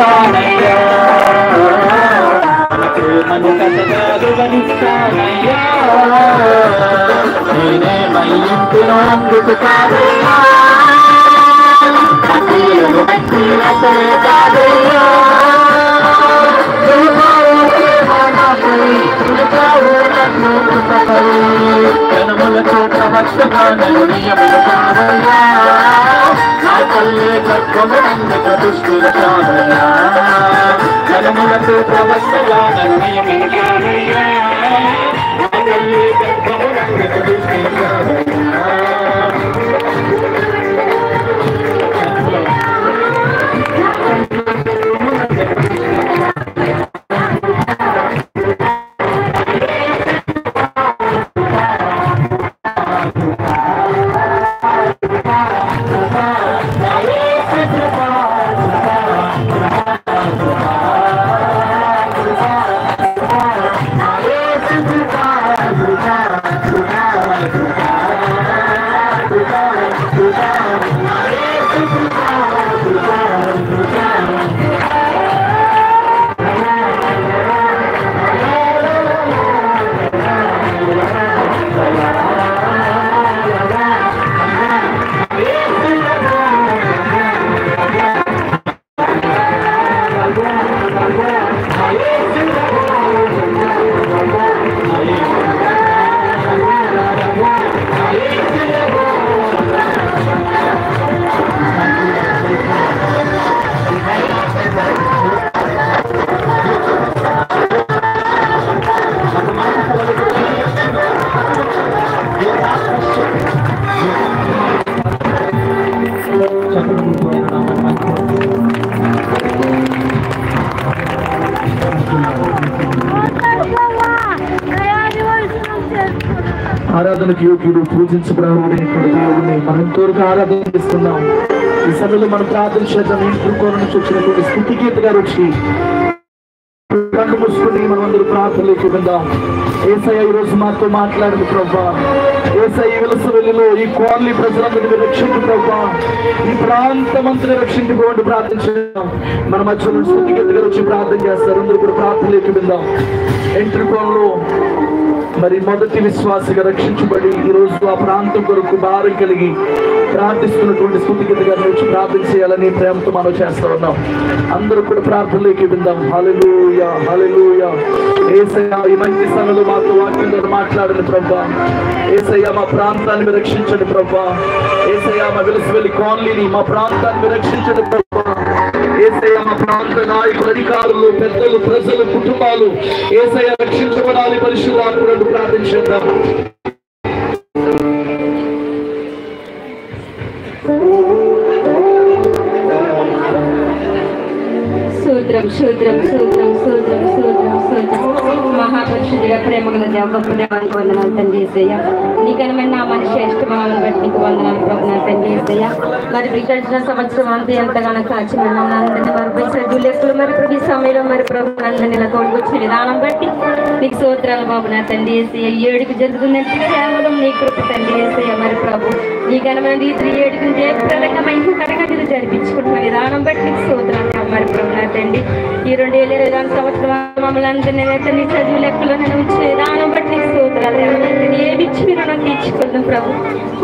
చూపిస్తానయ్యా, మనకు కథగాలువనిస్తానయ్యా, నేనే మయ్యింటిలో అందుకు కాదయ్యా, కాదయ్యా, జనములతో ప్రవక్తమానలు నియములు కాదయ్యా, నా తల్లి గర్భమునందుకు దుష్టులు కాదయ్యా, జనములతో ప్రవక్తమానలు నియములు కాదయ్యా, నా తల్లి గర్భమునందుకు దుష్టులు కాదయ్యా. ఆరాధనకు యోగ్యుడు పూజించబడేటువంటి దేవుడిని మనం ఎంతవరకు ఆరాధన చేస్తున్నాం. ఈ సమయంలో మనం ప్రార్థన చేద్దాం. ఇంటి కోణ నుంచి వచ్చినటువంటి స్థితిగీత గారు వచ్చి కళ్ళు మూసుకుని మనం అందరూ ప్రార్థనలోకి వెళ్దాం. యేసయ్య ఈ రోజు మాతో మాట్లాడింది ప్రభా. యేసయ్య విలసవెల్లిలో ఈ కాలనీ ప్రజలందరినీ రక్షించు ప్రభా, ఈ ప్రాంతమంతా రక్షించుకోండి ప్రార్థించాం. మన మధ్యలో స్థితిగీత గారు వచ్చి ప్రార్థన చేస్తారు. అందరూ కూడా ప్రార్థనలోకి వెళ్దాం. ఎంట్రీ కోణలో మరి మొదటి విశ్వాసగా రక్షించబడి ఈ రోజు ఆ ప్రాంతం కొరకు భారం కలిగి ప్రార్థిస్తున్నటువంటి స్థుతిగీత గారిని వచ్చి ప్రార్థన చేయాలని ప్రేమతో మనం చేస్తా ఉన్నాం. అందరూ కూడా ప్రార్థనలోకి విందాం. హల్లెలూయా, హల్లెలూయా. యేసయ్య ఈ మంచి సమయంలో మాతో వాక్యం ద్వారా మాట్లాడండి ప్రభా. యేసయ్య మా ప్రాంతాన్ని రక్షించండి ప్రభా. యేసయ్య మా విలసవెల్లి కాలనీని మా ప్రాంతాన్ని రక్షించండి ప్రభా. యేసయ్య మా ప్రాంత నాయకులు, అధికారులు, పెద్దలు, ప్రజలు, కుటుంబాలు యేసయ్య రక్షించబడాలి. పరిశుద్ధాత్మను ప్రార్థించేద్దాం. సూత్రం సూత్రం సూత్రం సూత్రం సూత్రం సూత్రం మహాపరిషుడిగా ప్రేమగల దేవ గొప్ప దేవానికి వందనాలు తండ్రి యేసయ్య. నీ ఘనమైన నామాన్ని శ్రేష్ఠమాలను బట్టి నీకు వందనాలు ప్రభుత్వం తండ్రి యేసయ్య. మరి గడిచిన సంవత్సరం అంతా ఎంతగానో కాచి మనందరినీ మరి సజీవులు మరి ప్రతి సమయంలో మరి ప్రభుత్వాన్ని ఇలా తోడుకొచ్చిన విధానం బట్టి నీకు స్తోత్రాలు బాబు నా తండ్రి యేసయ్య. ఈ ఏడుకు జరుగుతుందంటే కేవలం నీ కృప తండ్రి యేసయ్య. మరి ప్రభు నీ ఘనమైన రీతి ఏడుకు జయప్రదంగా మహిమకరంగా మీరు జరిపించుకుంటున్న విధానం బట్టి నీకు స్తోత్రాలు మరి ప్రభు నా తండ్రి. ఈ 2020 సంవత్సరం మమ్మల్ని అందరినీ నీ చదువు లెక్కలో నేను ఉంచిన విధానం బట్టి నీకు స్తోత్రాలు. ఏమి ఇచ్చి మీరు నన్ను తీర్చుకుందాం ప్రభు.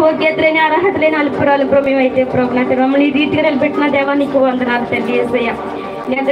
యోగ్యత లేని అర్హత లేని అల్పురాలు ప్రభు మేమైతే ప్రభు నా మమ్మల్ని ఈ రీతిగా నిలబెట్టిన దేవా నీకు వందనాలు తండ్రి యేసయ్య.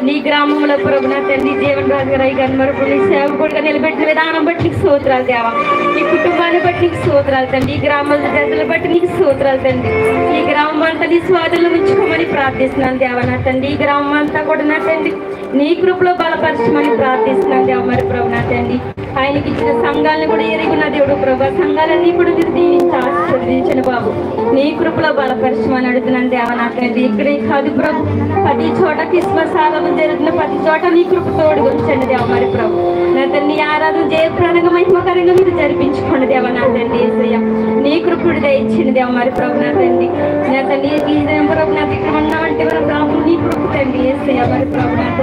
నీ గ్రామంలో ప్రభు నా తండ్రి జీవన్ రాజు గారు అయ్యారు మరి నీ సేవకుడిగా నిలబెట్టిన విధానం బట్టి నీకు స్తోత్రాలు దేవా. ఈ కుటుంబాన్ని బట్టి నీకు స్తోత్రాలు తండ్రి. ఈ గ్రామాల ప్రజలు బట్టి నీకు స్తోత్రాలు తండ్రి. ఈ గ్రామం అంతా నీ స్వాధీనంలో ఉంచుకోమని ప్రార్థిస్తున్నాను దేవా నా తండ్రి. ఈ గ్రామం అంతా కూడా నా తండ్రి నీ కృపలో బలపరచమని ప్రార్థిస్తున్నాను దేవ మరి ప్రభు నా తండ్రి. ఆయనకి ఇచ్చిన సంఘాలను కూడా ఎరిగిన దేవుడు ప్రభు. సంఘాలన్నీ కూడా మీరు దీవించి ఆశీర్వదించిన బాబు. నీ కృపలో బలపరచమని అడుగుతున్నాను దేవ నా తండ్రి. ఇక్కడే కాదు ప్రభు, ప్రతి చోట క్రిస్మస్ ఆరాధన జరుగుతున్న ప్రతి చోట నీ కృప తోడు ఉంచండి దేవ మరి ప్రభు నా తండ్రి. ఆరాధన జయప్రదంగా మహిమకరంగా మీరు జరిపించుకోండి దేవ నా తండ్రి యేసయ్య. నీ కృపుడు దయచ్చింది దేవ మరి ప్రభు నా తండ్రి. నా తండ్రి ఈ ప్రభు నాకు ఇక్కడ ఉన్నామంటే మరి ప్రభు నీ కృప తండ్రి యేసయ్య మరి ప్రభు నా తండ్రి.